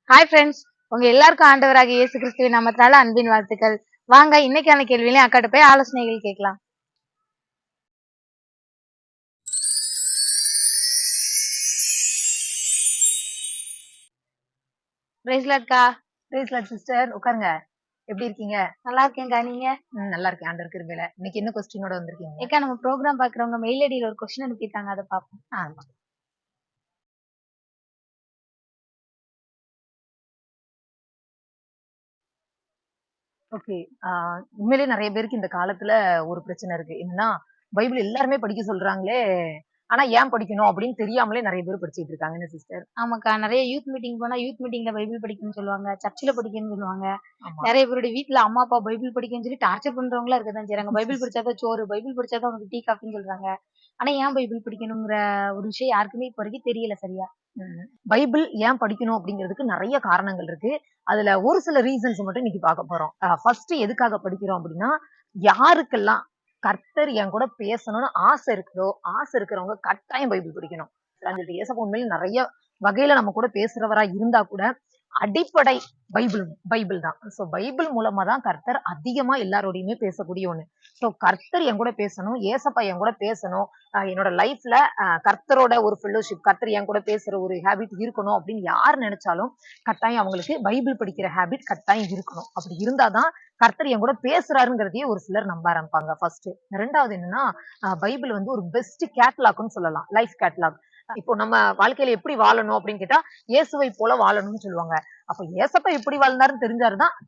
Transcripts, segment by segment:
Hi friends, உங்க எல்லாருக்கும் ஆண்டவராகிய இயேசு கிறிஸ்துவின் நாமத்தினால அன்பின் வாழ்த்துக்கள். வாங்க இன்னைக்கான கேள்வியிலையும் அக்காட்ட போய் ஆலோசனைகள் கேட்கலாம். பிரைஸ் லார்ட்க்கா. பிரைஸ் லார்ட் சிஸ்டர், உட்காருங்க. எப்படி இருக்கீங்க? நல்லா இருக்கேன்க்கா, நீங்க? நல்லா இருக்கேன். ஆண்டவர் கிருபையில. இன்னைக்கு என்ன கொஸ்டினோட வந்திருக்கீங்க? ஏக்கா, நம்ம ப்ரோக்ராம் பாக்குறவங்க மெயில் ஐடியில ஒரு கொஸ்டின் அனுப்பிட்டாங்க, அதை பார்ப்போம். ஆமா. ஓகே. உண்மையிலேயே நிறைய பேருக்கு இந்த காலத்துல ஒரு பிரச்சனை இருக்கு. என்னன்னா, பைபிள் எல்லாருமே படிக்க சொல்றாங்களே, ஆனா ஏன் படிக்கணும் அப்படின்னு தெரியாமலே நிறைய பேர் படிச்சிட்டு இருக்காங்க. என்ன சிஸ்டர்? ஆமாக்கா, நிறைய யூத் மீட்டிங் போனா யூத் மீட்டிங்ல பைபிள் படிக்கணும்னு சொல்லுவாங்க, சர்ச்சில் படிக்கணும்னு சொல்லுவாங்க. ஆமா. நிறைய பேருடைய வீட்டுல அம்மா அப்பா பைபிள் படிக்கணும்னு சொல்லி டார்ச்சர் பண்றவங்களா இருக்கதான் செய்றாங்க. பைபிள் படிச்சாதான் சோறு, பைபிள் படிச்சாதான் உனக்கு டீ காஃபின்னு சொல்றாங்க. ஆனா ஏன் பைபிள் படிக்கணுங்கிற ஒரு விஷயம் யாருக்குமே இப்ப வரைக்கும் தெரியல சரியா. பைபிள் ஏன் படிக்கணும் அப்படிங்கிறதுக்கு நிறைய காரணங்கள் இருக்கு. அதுல ஒரு சில ரீசன்ஸ் மட்டும் இன்னைக்கு பார்க்க போறோம். ஃபர்ஸ்ட் எதுக்காக படிக்கிறோம் அப்படின்னா, யாருக்கெல்லாம் கர்த்தர் என் கூட பேசணும்னு ஆசை இருக்குதோ, ஆசை இருக்கிறவங்க கட்டாயம் பைபிள் படிக்கணும். ஏசப்பா உண்மையில நிறைய வகையில நம்ம கூட பேசுறவரா இருந்தா கூட அடிப்படை பைபிள் தான். சோ பைபிள் மூலமா தான் கர்த்தர் அதிகமா எல்லாரோடையுமே பேசக்கூடிய ஒண்ணு. சோ கர்த்தர் என் கூட பேசணும், ஏசப்பா என் கூட பேசணும், என்னோட லைஃப்ல கர்த்தரோட ஒரு ஃபெல்லோஷிப், கர்த்தர் என் கூட பேசுற ஒரு ஹேபிட் இருக்கணும் அப்படின்னு யார் நினைச்சாலும் கட்டாயம் அவங்களுக்கு பைபிள் படிக்கிற ஹேபிட் கட்டாயம் இருக்கணும். அப்படி இருந்தாதான் கர்த்தர் என் கூட பேசுறாருங்கிறதையே ஒரு சிலர் நம்ப ஆரம்பிப்பாங்க. ஃபர்ஸ்ட். ரெண்டாவது என்னன்னா, பைபிள் வந்து ஒரு பெஸ்ட் கேட்லாக்னு சொல்லலாம், லைஃப் கேட்லாக். இப்போ நம்ம வாழ்க்கையில எப்படி வாழணும் அப்படின்னு கேட்டா, இயேசுவை போல வாழணும்னு சொல்லுவாங்க. அப்ப ஏசப்பா எப்படி வாழ்ந்தாருன்னு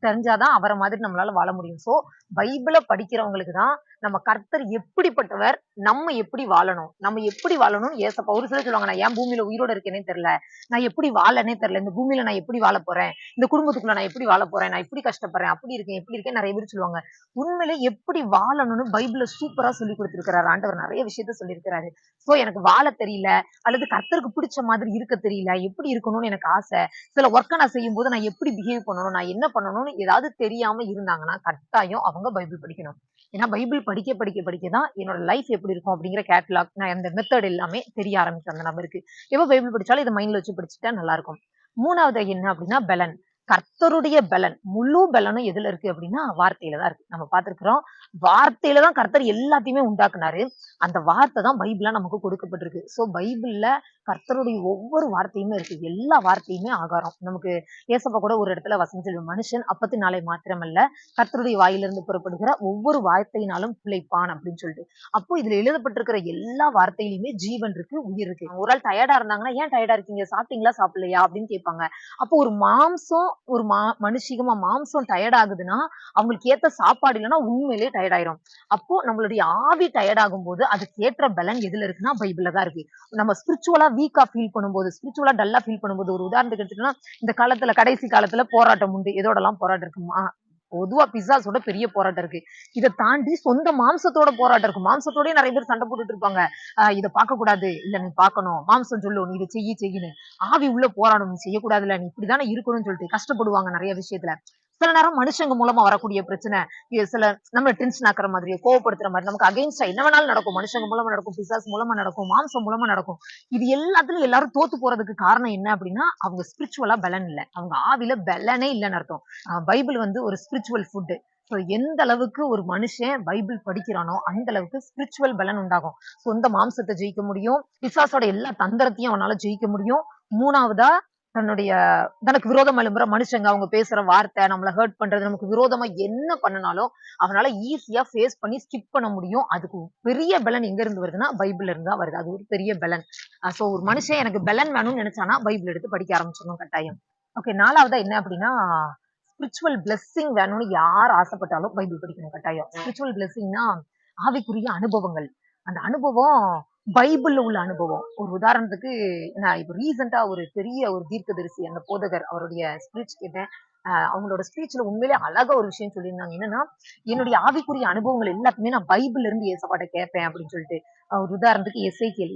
தெரிஞ்சாதான் அவரை மாதிரி நம்மளால வாழ முடியும். சோ பைபிளை படிக்கிறவங்களுக்கு தான் நம்ம கர்த்தர் எப்படிப்பட்டவர், நம்ம எப்படி வாழணும், நம்ம எப்படி வாழணும்னு ஏசப்பா ஒரு சிலர் சொல்லுவாங்க, நான் ஏன் பூமியில உயிரோட இருக்கேனே தெரியல, நான் எப்படி வாழனே தெரியல, இந்த பூமியில நான் எப்படி வாழ போறேன், இந்த குடும்பத்துக்குள்ள நான் எப்படி வாழ போறேன், நான் இப்படி கஷ்டப்படுறேன், அப்படி இருக்கேன், எப்படி இருக்கேன், நிறைய பேர் சொல்லுவாங்க. உண்மையிலே எப்படி வாழணும்னு பைபிள்ல சூப்பரா சொல்லி கொடுத்திருக்கிறாரு ஆண்டவர், நிறைய விஷயத்த சொல்லியிருக்கிறாரு. சோ எனக்கு வாழ தெரியல, அல்லது கர்த்தருக்கு பிடிச்ச மாதிரி இருக்க தெரியல, எப்படி இருக்கணும்னு எனக்கு ஆசை, சில ஒர்க்கை நான் செய்யும் போது நான் எப்படி பிஹேவ் பண்ணணும், நான் என்ன பண்ணணும்னு ஏதாவது தெரியாம இருந்தாங்கன்னா கட்டாயம் அவங்க பைபிள் படிக்கணும். ஏன்னா பைபிள் படிக்க படிக்க படிக்கதான் என்னோட லைஃப் எப்படி இருக்கும் அப்படிங்கிற கேட்லாக், நான் அந்த மெத்தட் எல்லாமே தெரிய ஆரம்பிக்கும் அந்த நபருக்கு. எப்ப பைபிள் படிச்சாலும் இதை மைண்ட்ல வச்சு படிச்சுட்டா நல்லா இருக்கும். மூணாவது என்ன அப்படின்னா பலன். கர்த்தருடைய பலன், முழு பலனும் எதுல இருக்கு அப்படின்னா வார்த்தையில தான் இருக்கு. நம்ம பார்த்திருக்கிறோம், வார்த்தையில தான் கர்த்தர் எல்லாத்தையுமே உண்டாக்குனாரு. அந்த வார்த்தை தான் பைபிளா நமக்கு கொடுக்கப்பட்டிருக்கு. சோ பைபிள்ல கர்த்தருடைய ஒவ்வொரு வார்த்தையுமே இருக்கு. எல்லா வார்த்தையுமே ஆகாரம். நமக்கு ஏசப்பா கூட ஒரு இடத்துல வசனம் சொல்லுவார், மனுஷன் அப்பத்தினாலே மாத்திரமல்ல, கர்த்தருடைய வாயிலிருந்து புறப்படுகிற ஒவ்வொரு வார்த்தையினாலும் பிழைப்பான் அப்படின்னு சொல்லிட்டு. அப்போ இதுல எழுதப்பட்டிருக்கிற எல்லா வார்த்தையிலுமே ஜீவன் இருக்கு, உயிர் இருக்கு. ஒரு ஆள் டயர்டா இருந்தாங்கன்னா, ஏன் டயர்டா இருக்கீங்க, சாப்பிட்டீங்களா சாப்பிடலையா அப்படின்னு கேட்பாங்க. அப்போ ஒரு மாம்சம், ஒரு மனுஷிகமா மாம்சம் டயர்ட் ஆகுதுன்னா, அவங்களுக்கு ஏத்த சாப்பாடு இல்லைன்னா உண்மையிலேயே டயர்ட் ஆயிரும். அப்போ நம்மளுடைய ஆவி டயர்ட் ஆகும் போது அதுக்கு ஏற்ற பலன் எதுல இருக்குன்னா பைபிள்ல தான் இருக்கு. நம்ம ஸ்பிரிச்சுவலா வீக்கா ஃபீல் பண்ணும்போது, ஸ்பிரிச்சுவலா டல்லா ஃபீல் பண்ணும்போது, ஒரு உதாரணத்துக்கு எடுத்துட்டோம்னா, இந்த காலத்துல கடைசி காலத்துல போராட்டம் உண்டு. எதோடலாம் போராட்டம் இருக்குமா, பொதுவா பிசாசோட பெரிய போராட்டம் இருக்கு. இதை தாண்டி சொந்த மாம்சத்தோட போராட்டம் இருக்கு. மாம்சத்தோடய நிறைய பேர் சண்டை போட்டுட்டு இருப்பாங்க. இதை பார்க்க கூடாது, இல்ல நீ பார்க்கணும், மாம்சம் சொல்லும் நீ இதை செய்யு. ஆவி உள்ள போராடும், நீ செய்யக்கூடாதுல்ல, நீ இப்படிதானே இருக்கணும்னு சொல்லிட்டு கஷ்டப்படுவாங்க நிறைய விஷயத்துல. சில நேரம் மனுஷங்க மூலமா வரக்கூடிய பிரச்சனை, சில நம்ம டென்ஷன் ஆக்குற மாதிரி, கோவப்படுத்துற மாதிரி, நமக்கு அகைன்ஸ்டா என்ன வேணாலும் நடக்கும். மனுஷங்க மூலமா நடக்கும், பிசாஸ் மூலமா நடக்கும், மாம்சம் மூலமா நடக்கும். இது எல்லாத்துலயும் எல்லாரும் தோத்து போறதுக்கு காரணம் என்ன அப்படின்னா, அவங்க ஸ்பிரிச்சுவலா பலன் இல்ல, அவங்க ஆவில பலனே இல்லைன்னு அர்த்தம். பைபிள் வந்து ஒரு ஸ்பிரிச்சுவல் ஃபுட். எந்த அளவுக்கு ஒரு மனுஷன் பைபிள் படிக்கிறானோ அந்த அளவுக்கு ஸ்பிரிச்சுவல் பலன் உண்டாகும். சொந்த மாம்சத்தை ஜெயிக்க முடியும், பிசாசோட எல்லா தந்திரத்தையும் அவனால ஜெயிக்க முடியும். மூணாவதா, தன்னுடைய தனக்கு விரோதமா எழும்புற மனுஷங்க, அவங்க பேசுற வார்த்தை, நம்மள ஹர்ட் பண்றது, நமக்கு விரோதமா என்ன பண்ணனாலும் அவனால ஈஸியா ஃபேஸ் பண்ணி ஸ்கிப் பண்ண முடியும். அதுக்கு பெரிய பலன் எங்க இருந்து வருதுன்னா பைபிள்ல இருந்து தான் வருது. அது ஒரு பெரிய பலன். சோ ஒரு மனுஷன் எனக்கு பலன் வேணும்னு நினைச்சானா பைபிள் எடுத்து படிக்க ஆரம்பிச்சிடணும் கட்டாயம். ஓகே. நாலாவதா என்ன அப்படின்னா, ஸ்பிரிச்சுவல் பிளெஸிங் வேணும்னு யார் ஆசைப்பட்டாலும் பைபிள் படிக்கணும் கட்டாயம். ஸ்பிரிச்சுவல் பிளெஸிங்னா ஆவிக்குரிய அனுபவங்கள். அந்த அனுபவம் பைபிள்ல உள்ள அனுபவம். ஒரு உதாரணத்துக்கு, நான் இப்ப ரீசெண்டா ஒரு பெரிய ஒரு தீர்க்கதரிசி, அந்த போதகர், அவருடைய ஸ்பீச் கேட்டேன். அவங்களோட ஸ்பீச்ல உண்மையிலே அழகா ஒரு விஷயம் சொல்லியிருந்தாங்க. என்னன்னா, என்னுடைய ஆவிக்குரிய அனுபவங்கள் எல்லாத்தையுமே நான் பைபிள்ல இருந்து ஏசப்பாட்ட கேட்பேன் அப்படின்னு சொல்லிட்டு. ஒரு உதாரணத்துக்கு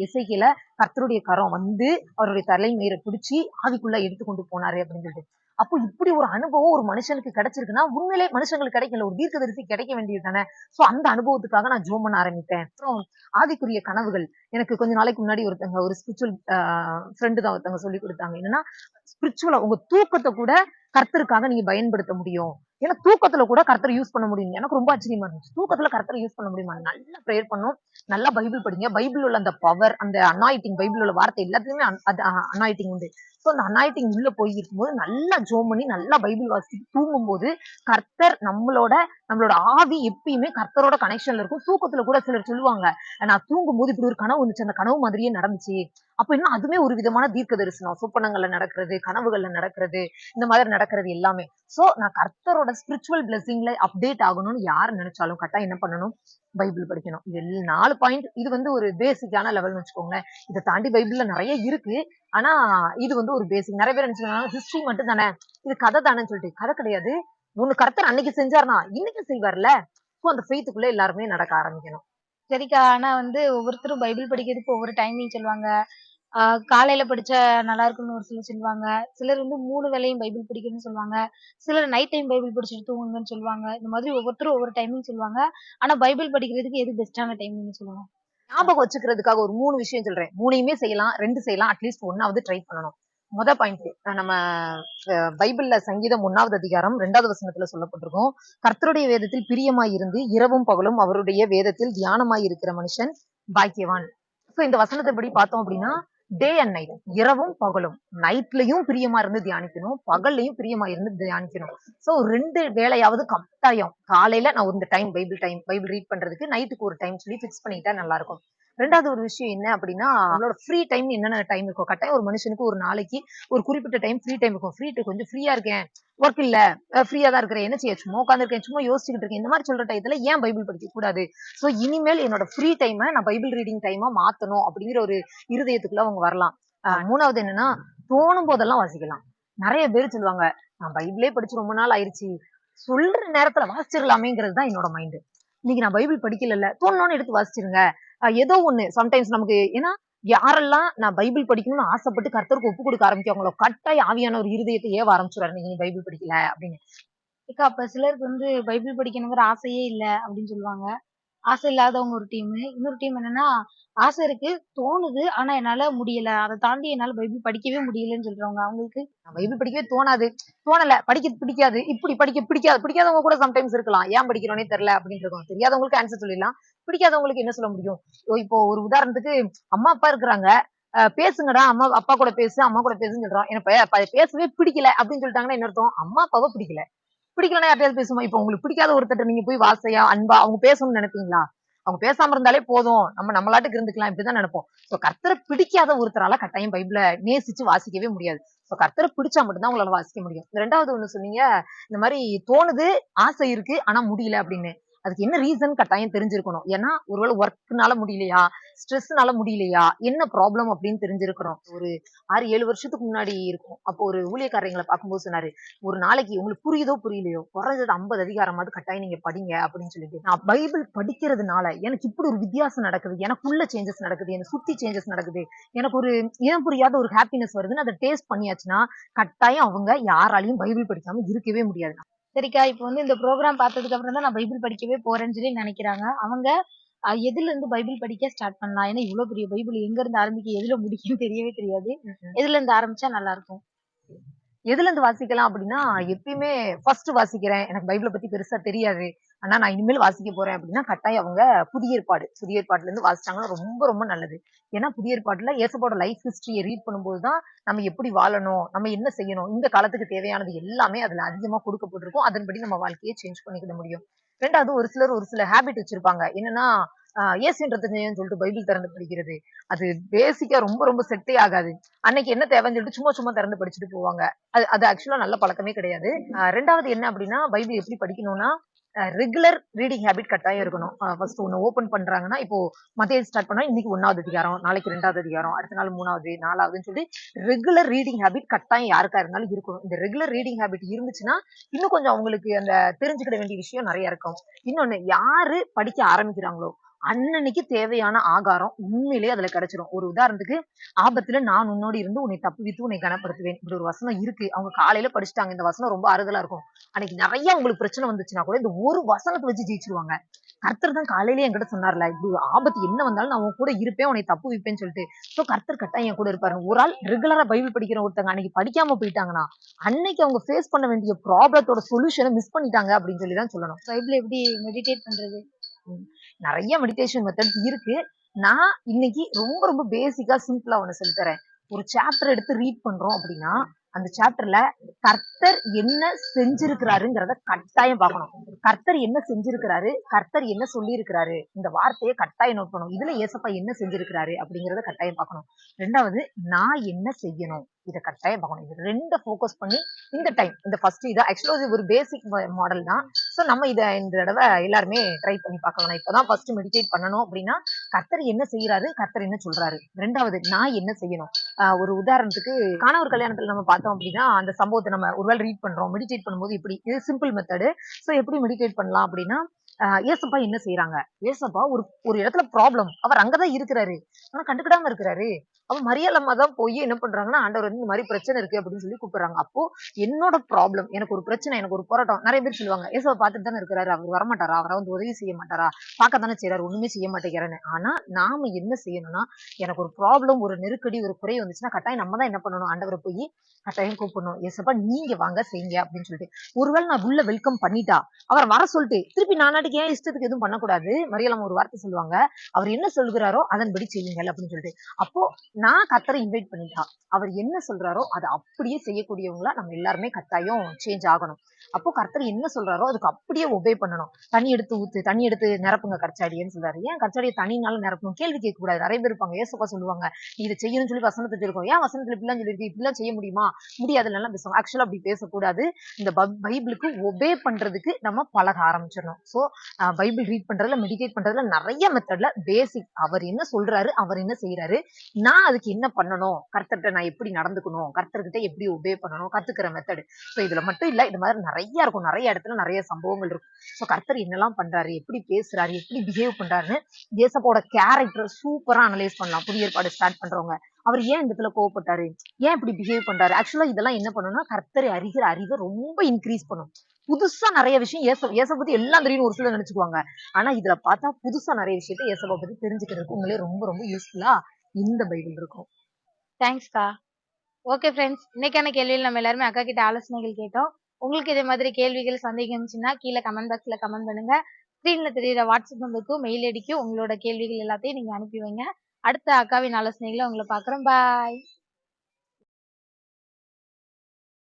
எசேக்கியேல கர்த்தருடைய கரம் வந்து அவருடைய தலைமையை பிடிச்சி ஆவிக்குள்ள எடுத்து கொண்டு போனாரு அப்படின்னு சொல்லிட்டு. அப்போ இப்படி ஒரு அனுபவம் ஒரு மனுஷனுக்கு கிடைச்சிருக்குன்னா உண்மையிலே மனுஷங்களுக்கு கிடைக்கல, ஒரு தீர்க்கதரிசி கிடைக்க வேண்டியது தானே. சோ அந்த அனுபவத்துக்காக நான் ஜோம் பண்ண ஆரம்பித்தேன். அப்புறம் ஆவிக்குரிய கனவுகள். எனக்கு கொஞ்ச நாளைக்கு முன்னாடி ஒரு ஸ்பிரிச்சுவல் ஃப்ரெண்டு தான் ஒருத்தவங்க சொல்லி கொடுத்தாங்க. என்னன்னா ஸ்பிரிச்சுவலா உங்க தூக்கத்தை கூட கர்த்தருக்காக நீங்க பயன்படுத்த முடியும். ஏன்னா தூக்கத்துல கூட கர்த்தரை யூஸ் பண்ண முடியும். எனக்கு ரொம்ப ஆச்சரியமா இருந்துச்சு. தூக்கத்துல கர்த்தரை யூஸ் பண்ண முடியுமா? நல்லா ப்ரேயர் பண்ணும், நல்லா பைபிள் படிங்க. பைபிள் உள்ள அந்த பவர், அந்த அனாயிட்டிங், பைபிள் உள்ள வார்த்தை எல்லாத்துலயுமே அனாயிட்டிங் உண்டு. சோ அந்த அனாயிட்டிங் உள்ள போய் இருக்கும்போது நல்லா ஜோம் பண்ணி நல்லா பைபிள் வாசிச்சு தூங்கும்போது கர்த்தர் நம்மளோட ஆவி எப்பயுமே கர்த்தரோட கனெக்ஷன்ல இருக்கும். தூக்கத்துல கூட சிலர் சொல்லுவாங்க, நான் தூங்கும் போது இப்படி ஒரு கனவு வந்துச்சு, அந்த கனவு மாதிரியே நடந்துச்சு. அப்ப இன்னும் அதுவே ஒரு விதமான தீர்க்க தரிசனம். சொப்பனங்கள்ல நடக்கிறது, கனவுகள்ல நடக்கிறது, இந்த மாதிரி நடக்கிறது எல்லாமே. சோ நான் கர்த்தரோட ஸ்பிரிச்சுவல் பிளெஸிங்ல அப்டேட் ஆகணும்னு யார் நினைச்சாலும் கரெக்டா என்ன பண்ணணும்? பைபிள் படிக்கணும். இது 4 பாயிண்ட். இது ஒரு பேசிக்கான லெவல்னு வச்சுக்கோங்களேன். இதை தாண்டி பைபிள்ல நிறைய இருக்கு. ஆனா இது ஒரு பேசிக். நிறைய பேர் நினைச்சுக்கோங்க ஹிஸ்டரி மட்டும் தானே, இது கதை தானேன்னு சொல்லிட்டு. கதை கிடையாது. ஒண்ணு கர்த்தர் அன்னைக்கு செஞ்சாருனா இன்னைக்கு செய்வார்ல. சோ அந்த ஃபெய்த்துக்குள்ள எல்லாருமே நடக்க ஆரம்பிக்கணும். சரிக்கா. ஆனா ஒவ்வொருத்தரும் பைபிள் படிக்கிறதுக்கு ஒவ்வொரு டைமிங் சொல்லுவாங்க. காலையில படிச்சா நல்லா இருக்கும்னு ஒரு சிலர் சொல்லுவாங்க. சிலர் 3 வேளையும் பைபிள் படிக்கணும்னு சொல்லுவாங்க. சிலர் நைட் டைம் பைபிள் படிச்சுட்டு தூங்குங்கன்னு சொல்லுவாங்க. இந்த மாதிரி ஒவ்வொருத்தரும் ஒவ்வொரு டைமிங் சொல்லுவாங்க. ஆனா பைபிள் படிக்கிறதுக்கு எது பெஸ்ட்டான டைமிங்னு சொல்லுங்க? ஞாபகம் வச்சுக்கிறதுக்காக ஒரு 3 விஷயம் சொல்றேன். 3யுமே செய்யலாம், 2 செய்யலாம். அட்லீஸ்ட் 1ஆவது ட்ரை பண்ணணும். பாயிண்ட் நம்ம பைபிள்ல சங்கீதம் 1வது அதிகாரம் 2வது வசனத்துல சொல்லப்பட்டிருக்கும். கர்த்தருடைய வேதத்தில் பிரியமாய் இருந்து இரவும் பகலும் அவருடைய வேதத்தில் தியானமாய் இருக்கிற மனுஷன் பாக்கியவான். சோ இந்த வசனத்தை படி பார்த்தோம் அப்படின்னா டே அண்ட் நைட், இரவும் பகலும், நைட்லயும் பிரியமா இருந்து தியானிக்கணும், பகல்லையும் பிரியமா இருந்து தியானிக்கணும். சோ 2 வேளையாவது கட்டாயம். காலையில நான் இந்த பைபிள் ரீட் பண்றதுக்கு, நைட்டுக்கு ஒரு டைம் சொல்லி பிக்ஸ் பண்ணிட்டா நல்லா இருக்கும். 2வது ஒரு விஷயம் என்ன அப்படின்னா, நம்மளோட ஃப்ரீ டைம் என்னென்ன டைம் இருக்கும்? கட்டாயம் ஒரு மனுஷனுக்கு ஒரு நாளைக்கு ஒரு குறிப்பிட்ட டைம் ஃப்ரீ டைம் இருக்கும். கொஞ்சம் ஃப்ரீயா இருக்கேன், ஒர்க் இல்ல, ஃப்ரீயா தான் இருக்கிறேன், என்ன செய்ய, சும்மா உட்காந்துருக்கேன், சும்மா யோசிச்சுக்கிட்டு இருக்கேன், இந்த மாதிரி சொல்ற டயத்துல ஏன் பைபிள் படிக்க கூடாது? சோ இனிமேல் என்னோட ஃப்ரீ டைமை நான் பைபிள் ரீடிங் டைமா மாத்தணும் அப்படிங்கிற ஒரு இருதயத்துக்குள்ள அவங்க வரலாம். 3வது என்னன்னா, தோணும் போதெல்லாம் வாசிக்கலாம். நிறைய பேர் சொல்லுவாங்க, நான் பைபிளே படிச்சு ரொம்ப நாள் ஆயிருச்சு, சொல்ற நேரத்துல வாசிச்சிடலாமேங்கிறது தான் என்னோட மைண்ட். இன்னைக்கு நான் பைபிள் படிக்கல, தோணுன்னு எடுத்து வாசிச்சிருங்க. ஏதோ ஒண்ணு சம்டைம்ஸ் நமக்கு, ஏன்னா யாரெல்லாம் நான் பைபிள் படிக்கணும்னு ஆசைப்பட்டு கர்த்தருக்கு ஒப்பு கொடுக்க ஆரம்பிக்காங்களோ கட்டாய ஆவியான ஒரு இருதயத்தை ஏவ ஆரம்பிச்சுறாரு, நீங்க பைபிள் படிக்கல அப்படின்னு. ஏக்கா, அப்ப சிலருக்கு பைபிள் படிக்கணுங்கிற ஆசையே இல்ல அப்படின்னு சொல்லுவாங்க. ஆசை இல்லாதவங்க ஒரு டீமு. இன்னொரு டீம் என்னன்னா, ஆசை இருக்கு, தோணுது. ஆனா என்னால முடியல. அத தாண்டி என்னால பைபிள் படிக்கவே முடியலன்னு சொல்றவங்க. அவங்களுக்கு பைபிள் படிக்கவே தோணாது, தோணல, படிக்க பிடிக்காது, இப்படி படிக்க பிடிக்காதவங்க கூட சம்டைம்ஸ் இருக்கலாம். ஏன் படிக்கிறோனே தெரியல அப்படின்னு இருக்கும். தெரியாதவங்களுக்கு ஆன்சர் சொல்லிடலாம். பிடிக்காதவங்களுக்கு என்ன சொல்ல முடியும்? இப்போ ஒரு உதாரணத்துக்கு அம்மா அப்பா இருக்கிறாங்க, பேசுங்கடா, அம்மா அப்பா கூட பேசு, அம்மா கூட பேசுன்னு சொல்றோம். எனக்கு பேசவே பிடிக்கல அப்படின்னு சொல்லிட்டாங்கன்னா என்ன அர்த்தம்? அம்மா அப்பாவை பிடிக்கல. பிடிக்கலன்னா யார்ட்டையாவது பேசுமா? இப்ப உங்களுக்கு பிடிக்காத ஒருத்தர் நீங்க போய் வாசையா, அன்பா அவங்க பேசணும்னு நினைப்பீங்களா? அவங்க பேசாம இருந்தாலே போதும், நம்ம நம்மளாட்டுக்கு இருந்துக்கலாம், இப்படிதான் நினைப்போம். சோ கர்த்தரை பிடிக்காத ஒருத்தரால கட்டாயம் பைபிளை நேசிச்சு வாசிக்கவே முடியாது. சோ கர்த்தரை பிடிச்சா மட்டும்தான் உங்களால வாசிக்க முடியும். 2வது ஒண்ணு சொன்னீங்க, இந்த மாதிரி தோணுது, ஆசை இருக்கு, ஆனா முடியல அப்படின்னு. அதுக்கு என்ன ரீசன் கட்டாயம் தெரிஞ்சிருக்கணும். ஏன்னா ஒருவேளை ஒர்க்னால முடியலையா, ஸ்ட்ரெஸ்னால முடியலையா, என்ன ப்ராப்ளம் அப்படின்னு தெரிஞ்சிருக்கணும். ஒரு 6-7 வருஷத்துக்கு முன்னாடி இருக்கும். அப்போ ஒரு ஊழியக்காரங்களை பார்க்கும்போது சொன்னாரு, ஒரு நாளைக்கு உங்களுக்கு புரியுதோ புரியலையோ குறைஞ்சது 50 அதிகாரமாவது கட்டாயம் நீங்க படிங்க அப்படின்னு சொல்லிட்டு. நான் பைபிள் படிக்கிறதுனால எனக்கு இப்படி ஒரு வித்தியாசம் நடக்குது, எனக்குள்ள சேஞ்சஸ் நடக்குது, எனக்கு சுத்தி சேஞ்சஸ் நடக்குது, எனக்கு ஒரு ஏன் புரியாத ஒரு ஹாப்பினஸ் வருதுன்னு அதை டேஸ்ட் பண்ணியாச்சுன்னா கட்டாயம் அவங்க யாராலையும் பைபிள் படிக்காம இருக்கவே முடியாது. சரிக்கா, இப்ப இந்த ப்ரோகிராம் பார்த்ததுக்கு அப்புறம் தான் நான் பைபிள் படிக்கவே போறேன்னு சொல்லி நினைக்கிறாங்க. அவங்க எதுல இருந்து பைபிள் படிக்க ஸ்டார்ட் பண்ணலாம்? ஏன்னா இவ்வளவு பெரிய பைபிள் எங்க இருந்து ஆரம்பிக்க, எதுல முடிக்கும்னு தெரியவே தெரியாது. எதுல இருந்து ஆரம்பிச்சா நல்லா இருக்கும்? எதுல இருந்து வாசிக்கலாம் அப்படின்னா, எப்பயுமே ஃபர்ஸ்ட் வாசிக்கிறேன், எனக்கு பைபிள பத்தி பெருசா தெரியாது, ஆனா நான் இனிமேல் வாசிக்க போறேன் அப்படின்னா கட்டாயம் அவங்க புதிய ஏற்பாடுல இருந்து வாசிச்சாங்கன்னா ரொம்ப ரொம்ப நல்லது. ஏன்னா புதிய ஏற்பாட்டுல இயேசுவோட லைஃப் ஹிஸ்டரியை ரீட் பண்ணும்போதுதான் நம்ம எப்படி வாழணும், நம்ம என்ன செய்யணும், இந்த காலத்துக்கு தேவையானது எல்லாமே அதுல அதிகமா கொடுக்கப்பட்டிருக்கும். அதன்படி நம்ம வாழ்க்கையை சேஞ்ச் பண்ணிக்கிட முடியும். 2வது ஒரு சிலர் ஒரு சில ஹேபிட் வச்சிருப்பாங்க. என்னன்னா இயேசுவின் ரத்தத்தைன்னு சொல்லிட்டு பைபிள் திறந்து படிக்கிறது. அது பேசிக்கா ரொம்ப ரொம்ப செட்டே ஆகாது. அன்னைக்கு என்ன தேவைன்னு சொல்லிட்டு சும்மா சும்மா திறந்து படிச்சுட்டு போவாங்க. அது அது ஆக்சுவலா நல்ல பழக்கமே கிடையாது. 2வது என்ன அப்படின்னா, பைபிள் எப்படி படிக்கணும்னா ரெகுலர் ரீடிங் ஹேபிட் கட்டாயம் இருக்கணும். ஃபர்ஸ்ட் ஒண்ணு ஓபன் பண்றாங்கன்னா, இப்போ மத்தேயு ஸ்டார்ட் பண்ணா இன்னைக்கு 1வது அதிகாரம், நாளைக்கு 2வது அதிகாரம், அடுத்த நாள் 3வது, 4வதுன்னு சொல்லி ரெகுலர் ரீடிங் ஹேபிட் கட்டாயம் யாருக்கா இருந்தாலும் இருக்கணும். இந்த ரெகுலர் ரீடிங் ஹேபிட் இருந்துச்சுன்னா இன்னும் கொஞ்சம் அவங்களுக்கு அந்த தெரிஞ்சுக்கிட வேண்டிய விஷயம் நிறைய இருக்கும். இன்னொன்னு, யாரு படிக்க ஆரம்பிக்கிறாங்களோ அன்னன்னைக்கு தேவையான ஆகாரம் உண்மையிலேயே அதுல கிடைச்சிரும். ஒரு உதாரணத்துக்கு, ஆபத்துல நான் உன்னோடு இருந்து உன்னை தப்புவித்து உன்னை கனப்படுத்துவேன். இப்படி ஒரு வசனம் இருக்கு. அவங்க காலையில படிச்சுட்டாங்க. இந்த வசனம் ரொம்ப ஆறுதலா இருக்கும். அன்னைக்கு நிறைய உங்களுக்கு பிரச்சனை வந்துச்சுன்னா கூட இந்த ஒரு வசனத்தை வச்சு ஜெயிச்சிருவாங்க. கர்த்தர் தான் காலையிலேயே என்கிட்ட சொன்னார்ல, இப்படி ஆபத்து என்ன வந்தாலும் நான் உன் கூட இருப்பேன், உன்னை தப்புவிப்பேன்னு சொல்லிட்டு. சோ கர்த்தர் கட்டாயம் என் கூட இருப்பாரு. ஒரு ஆள் ரெகுலரா பைபிள் படிக்கிற ஒருத்தங்க அன்னைக்கு படிக்காம போயிட்டாங்கன்னா, அன்னைக்கு அவங்க ஃபேஸ் பண்ண வேண்டிய ப்ராப்ளத்தோட சொல்யூஷனை மிஸ் பண்ணிட்டாங்க அப்படின்னு சொல்லி தான் சொல்லணும். பைபிள் எப்படி மெடிடேட் பண்றது? நிறைய மெடிடேஷன் மெத்தட்ஸ் இருக்கு. நான் இன்னைக்கு ரொம்ப ரொம்ப பேசிக்கா சிம்பிளா ஒண்ணு சொல்லி தரேன். ஒரு சாப்டர் எடுத்து ரீட் பண்றோம் அப்படின்னா, அந்த சாப்டர்ல கர்த்தர் என்ன செஞ்சிருக்கிறாருங்கிறத கட்டாயம் பார்க்கணும். கர்த்தர் என்ன செஞ்சிருக்கிறாரு, கர்த்தர் என்ன சொல்லியிருக்கிறாரு, இந்த வார்த்தையை கட்டாயம் நோட் பண்ணணும். இதுல ஏசப்பா என்ன செஞ்சிருக்கிறாரு அப்படிங்கறத கட்டாயம் பார்க்கணும். ரெண்டாவது, நான் என்ன செய்யணும், இதை கட்டாயம் பார்க்கணும். இது ரெண்ட ஃபோக்கஸ் பண்ணி இந்த டைம் இந்த ஃபர்ஸ்ட் இதை ஆக்சுவலா ஒரு பேசிக் மாடல் தான். ஸோ நம்ம இதை இந்த தடவை எல்லாருமே ட்ரை பண்ணி பார்க்கலாம். நான் இப்பதான் ஃபர்ஸ்ட் மெடிடேட் பண்ணணும் அப்படின்னா, கர்த்தர் என்ன செய்யறாரு, கர்த்தர் என்ன சொல்றாரு. ரெண்டாவது, நான் என்ன செய்யணும். ஒரு உதாரணத்துக்கு காணவர் கல்யாணத்துல நம்ம பார்த்தோம் அப்படின்னா, அந்த சம்பவத்தை நம்ம ஒருவேளை ரீட் பண்றோம், மெடிடேட் பண்ணும்போது இப்படி இது சிம்பிள் மெத்தடு. ஸோ எப்படி மெடிடேட் பண்ணலாம் அப்படின்னா, ஏசப்பா என்ன செய்யறாங்க, ஏசப்பா ஒரு ஒரு இடத்துல ப்ராப்ளம், அவர் அங்கதான் இருக்கிறாரு, ஆனா கண்டுக்கிடாம இருக்கிறாரு. அப்ப மரியாள் அம்மா தான் போய் என்ன பண்றாங்கன்னா, ஆண்டவர் வந்து இந்த மாதிரி பிரச்சனை இருக்கு அப்படின்னு சொல்லி கூப்பிடுறாங்க. அப்போ என்னோட ப்ராப்ளம், எனக்கு ஒரு பிரச்சனை, எனக்கு ஒரு போராட்டம். நிறைய பேர் சொல்லுவாங்க, ஏசப்பா பார்த்துட்டு தானே இருக்கிறாரு, அவர் வரமாட்டாரா, அவரை வந்து உதவி செய்ய மாட்டாரா, பார்க்க தானே செய்யறாரு, ஒண்ணுமே செய்ய மாட்டேங்கிறான்னு. ஆனா நாம என்ன செய்யணும்னா, எனக்கு ஒரு ப்ராப்ளம், ஒரு நெருக்கடி, ஒரு குறை வந்துச்சுன்னா கட்டாயம் நம்ம தான் என்ன பண்ணணும், ஆண்டவரை போய் கட்டாயம் கூப்பிடணும். ஏசப்பா நீங்க வாங்க செய்யுங்க அப்படின்னு சொல்லிட்டு. ஒருவேளை நான் உள்ள வெல்கம் பண்ணிட்டா, அவர் வர சொல்லிட்டு திருப்பி நானாட்டுக்கு ஏன் இஷ்டத்துக்கு எதுவும் பண்ணக்கூடாது. மரியாதை ஒரு வார்த்தை சொல்லுவாங்க, அவர் என்ன சொல்கிறாரோ அதன்படி செய்யுங்கள் அப்படின்னு சொல்லிட்டு. அப்போ நான் கர்த்தரை இன்வைட் பண்ணிட்டா, அவர் என்ன சொல்றாரோ அதை அப்படியே செய்யக்கூடியவங்களா நம்ம எல்லாருமே கட்டாயம் சேஞ்ச் ஆகணும். அப்போ கர்த்தர் என்ன சொல்றாரோ அதுக்கு அப்படியே ஒபே பண்ணணும். தண்ணி எடுத்து ஊத்து, தண்ணி எடுத்து நிரப்புங்க கற்சாடியன்னு சொல்றாரு. ஏன் கற்சாடியை தண்ணினால நிரப்பணும், கேள்வி கேட்க கூடாது. நிறைய பேர் இருப்பாங்க, ஏசப்பா சொல்லுவாங்க நீ இதை செய்யணும்னு சொல்லி வசனத்தை இருக்கும், ஏன் வசனத்துல இப்படிலாம் சொல்லியிருக்கு, இப்படிலாம் செய்ய முடியுமா, முடியாதுலாம் பேசுவாங்க. ஆக்சுவலா அப்படி பேசக்கூடாது. இந்த பைபிளுக்கு ஒபே பண்றதுக்கு நம்ம பழக ஆரம்பிச்சிடணும். ஸோ பைபிள் ரீட் பண்றதுல, மெடிடேட் பண்றதுல நிறைய மெத்தட்ல பேசிக், அவர் என்ன சொல்றாரு, அவர் என்ன செய்யறாரு, நான் அதுக்கு என்ன பண்ணணும், கர்த்தர்கிட்ட நான் எப்படி நடந்துக்கணும், கர்த்தர்கிட்ட எப்படி ஒபே பண்ணணும், கத்துக்கிற மெத்தட். ஸோ இதுல மட்டும் இல்ல, இது மாதிரி நிறைய இருக்கும், நிறைய இடத்துல நிறைய சம்பவங்கள் இருக்கும். ஸோ கர்த்தர் என்னெல்லாம் பண்றாரு, எப்படி பேசுறாரு, எப்படி பிஹேவ் பண்றாருன்னு ஏசப்போட கேரக்டர் சூப்பரா அனலைஸ் பண்ணலாம். புதிய ஏற்பாடு ஸ்டார்ட் பண்றவங்க, அவர் ஏன் இந்த இடத்துல கோவப்பட்டாரு, ஏன் இப்படி பிஹேவ் பண்றாரு. ஆக்சுவலா இதெல்லாம் என்ன பண்ணணும்னா, கர்த்தரை அறிகிற அறிவை ரொம்ப இன்க்ரீஸ் பண்ணும். புதுசா நிறைய விஷயம் ஏசப்ப பத்தி எல்லாம் தெரியும் ஒரு சிலர் நினைச்சுக்குவாங்க. ஆனா இதுல பார்த்தா புதுசா நிறைய விஷயத்த ஏசப்ப பத்தி தெரிஞ்சுக்கிறதுக்கு உங்களே ரொம்ப ரொம்ப யூஸ்ஃபுல்லா இந்த பைபிள் இருக்கும். தேங்க்ஸ்க்கா. ஓகே ஃப்ரெண்ட்ஸ், இன்னைக்கான கேள்வியில் நம்ம எல்லாருமே அக்கா கிட்ட ஆலோசனைகள் கேட்டோம். உங்களுக்கு இதே மாதிரி கேள்விகள், சந்தேகம் இருந்துச்சுன்னா கீழே கமெண்ட் பாக்ஸ்ல கமெண்ட் பண்ணுங்க. ஸ்க்ரீன்ல தெரியுற வாட்ஸ்அப் நம்பருக்கும், மெயில் ஐடிக்கும் உங்களோட கேள்விகள் எல்லாத்தையும் நீங்க அனுப்பி வைங்க. அடுத்த அக்காவின் ஆலோசனைகளை உங்களை பார்க்குறோம். பாய்.